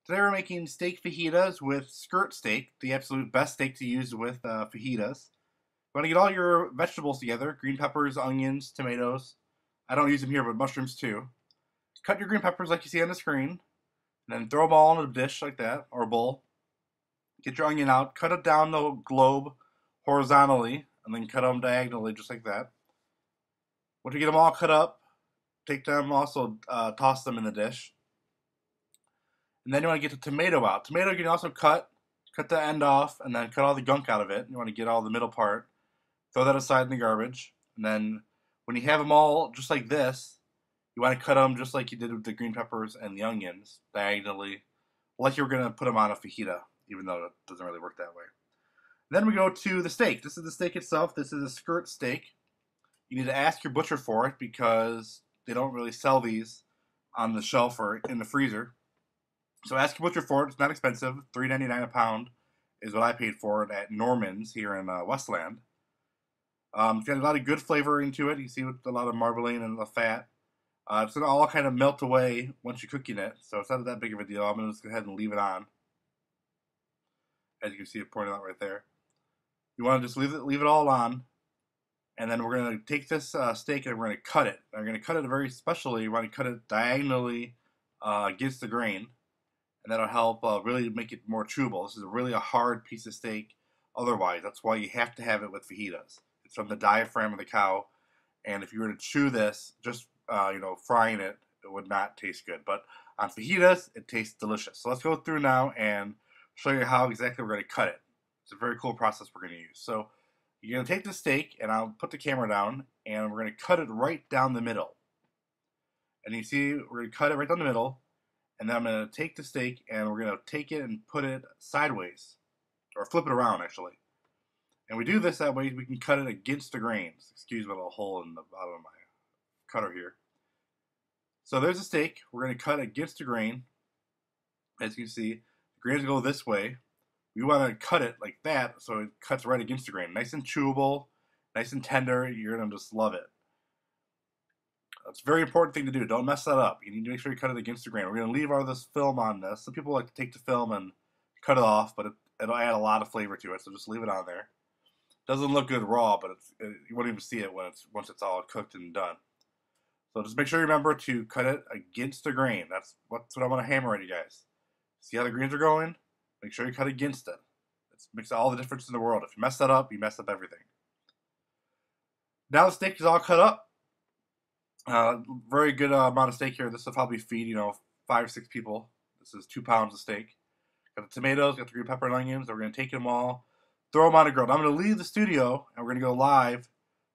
Today we're making steak fajitas with skirt steak, the absolute best steak to use with fajitas. You want to get all your vegetables together, green peppers, onions, tomatoes. I don't use them here, but mushrooms too. Cut your green peppers like you see on the screen, and then throw them all in a dish like that, or a bowl. Get your onion out, cut it down the globe horizontally, and then cut them diagonally just like that. Once you get them all cut up, take them also, toss them in the dish. And then you want to get the tomato out. Tomato you can also cut the end off, and then cut all the gunk out of it. You want to get all the middle part. Throw that aside in the garbage. And then when you have them all just like this, you want to cut them just like you did with the green peppers and the onions, diagonally, like you were going to put them on a fajita, even though it doesn't really work that way. Then we go to the steak. This is the steak itself. This is a skirt steak. You need to ask your butcher for it because they don't really sell these on the shelf or in the freezer. So ask your butcher for it. It's not expensive. $3.99 a pound is what I paid for it at Norman's here in Westland. It's got a lot of good flavoring to it. You see with a lot of marbling and the fat. It's going to all kind of melt away once you're cooking it, so it's not that big of a deal. I'm going to just go ahead and leave it on. As you can see it pointing out right there. You want to just leave it all on. And then we're going to take this steak and we're going to cut it. And we're going to cut it very specially. You want to cut it diagonally against the grain. And that'll help really make it more chewable. This is really a hard piece of steak otherwise. That's why you have to have it with fajitas. It's from the diaphragm of the cow, and if you were to chew this, just frying it, it would not taste good. But on fajitas, it tastes delicious. So let's go through now and show you how exactly we're going to cut it. It's a very cool process we're going to use. So you're going to take the steak, and I'll put the camera down, and we're going to cut it right down the middle. And you see, we're going to cut it right down the middle. And then I'm going to take the steak and we're going to take it and put it sideways. Or flip it around, actually. And we do this that way we can cut it against the grains. Excuse my little hole in the bottom of my cutter here. So there's the steak. We're going to cut against the grain. As you can see, the grains go this way. We want to cut it like that so it cuts right against the grain. Nice and chewable, nice and tender. You're going to just love it. That's a very important thing to do. Don't mess that up. You need to make sure you cut it against the grain. We're going to leave all this film on this. Some people like to take the film and cut it off, but it'll add a lot of flavor to it, so just leave it on there. Doesn't look good raw, but you won't even see it once it's all cooked and done. So just make sure you remember to cut it against the grain. That's what I want to hammer at you guys. See how the grains are going? Make sure you cut against it. It makes all the difference in the world. If you mess that up, you mess up everything. Now the steak is all cut up. Very good amount of steak here. This will probably feed 5 or 6 people. This is 2 pounds of steak. Got the tomatoes, got the green pepper and onions. We're going to take them all, throw them on a grill. Now I'm going to leave the studio and we're going to go live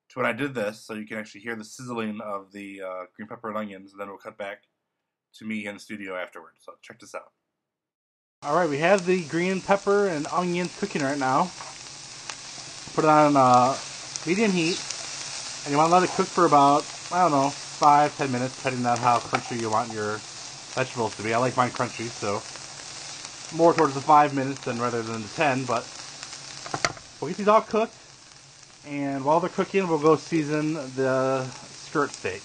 to when I did this, so you can actually hear the sizzling of the green pepper and onions. And then we'll cut back to me in the studio afterwards. So check this out. All right, we have the green pepper and onions cooking right now. Put it on medium heat, and you want to let it cook for about 5-10 minutes, depending on how crunchy you want your vegetables to be. I like mine crunchy, so more towards the 5 minutes rather than the 10, but we'll get these all cooked, and while they're cooking, we'll go season the skirt steak.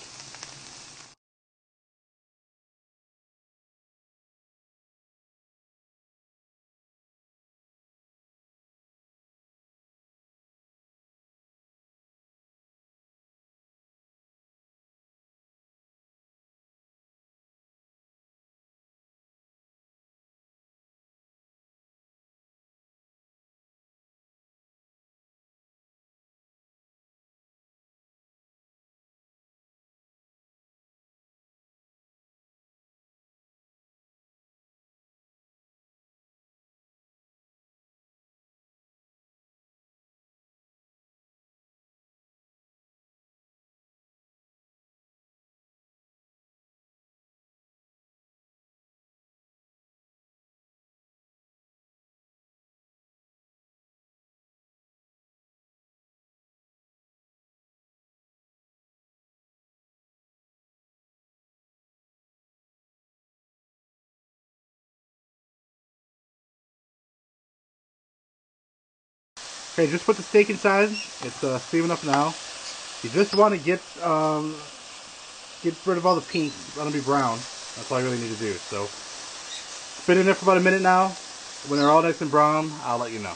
Okay, just put the steak inside. It's steaming up now. You just want to get rid of all the pink. Let them be brown. That's all you really need to do. So It's been in there for about a minute now. When they're all nice and brown, I'll let you know.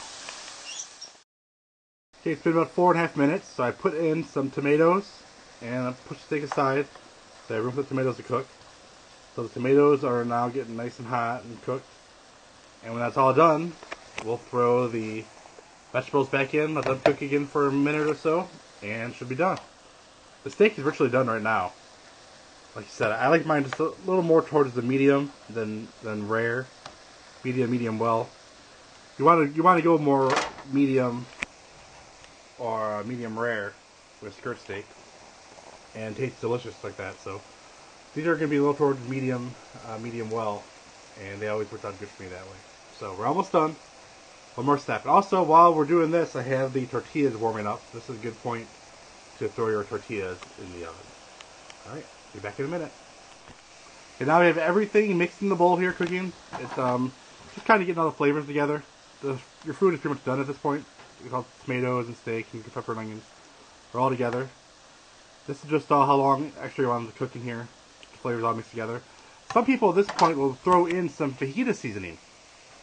Okay, it's been about 4.5 minutes, so I put in some tomatoes and I push the steak aside so I have room for the tomatoes to cook. So the tomatoes are now getting nice and hot and cooked. And when that's all done, we'll throw the vegetables back in, let them cook again for a minute or so, and should be done. The steak is virtually done right now. Like you said, I like mine just a little more towards the medium than rare. Medium well. You want to go more medium or medium rare with skirt steak, and tastes delicious like that. So these are going to be a little towards medium well, and they always work out good for me that way. So we're almost done. One more step. And also, while we're doing this, I have the tortillas warming up. This is a good point to throw your tortillas in the oven. Alright, be back in a minute. Okay, now we have everything mixed in the bowl here cooking. It's just kind of getting all the flavors together. Your food is pretty much done at this point. You have tomatoes and steak and pepper and onions. They're all together. This is just how long extra you want them to cook in here. The flavors all mixed together. Some people at this point will throw in some fajita seasoning.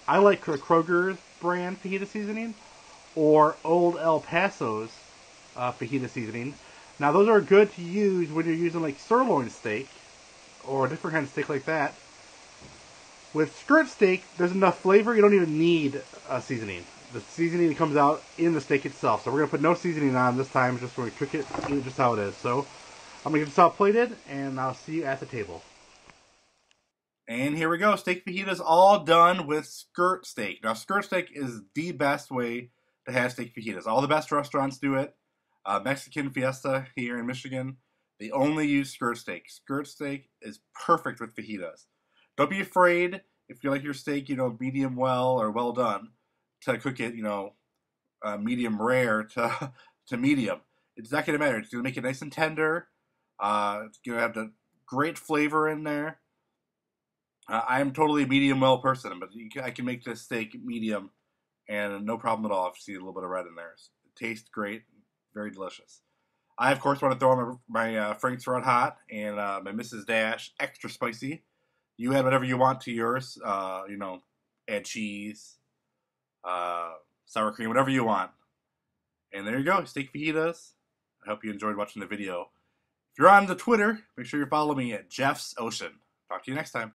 I like Kroger's brand fajita seasoning or Old El Paso's fajita seasoning. Now those are good to use when you're using like sirloin steak or a different kind of steak like that. With skirt steak, there's enough flavor, you don't even need a seasoning. The seasoning comes out in the steak itself. So we're going to put no seasoning on this time, just when we cook it, eat it just how it is. So I'm going to get this all plated, and I'll see you at the table. And here we go. Steak fajitas all done with skirt steak. Now, skirt steak is the best way to have steak fajitas. All the best restaurants do it. Mexican Fiesta here in Michigan, they only use skirt steak. Skirt steak is perfect with fajitas. Don't be afraid if you like your steak, medium well or well done, to cook it, medium rare to medium. It's not going to matter. It's going to make it nice and tender. It's going to have the great flavor in there. I am totally a medium well person, but I can make this steak medium and no problem at all. If you see a little bit of red in there, it tastes great, very delicious. I of course want to throw in my Frank's Red Hot and my Mrs. Dash extra spicy. You add whatever you want to yours. Add cheese, sour cream, whatever you want. And there you go, steak fajitas. I hope you enjoyed watching the video. If you're on the Twitter, make sure you follow me at Jeff's Ocean. Talk to you next time.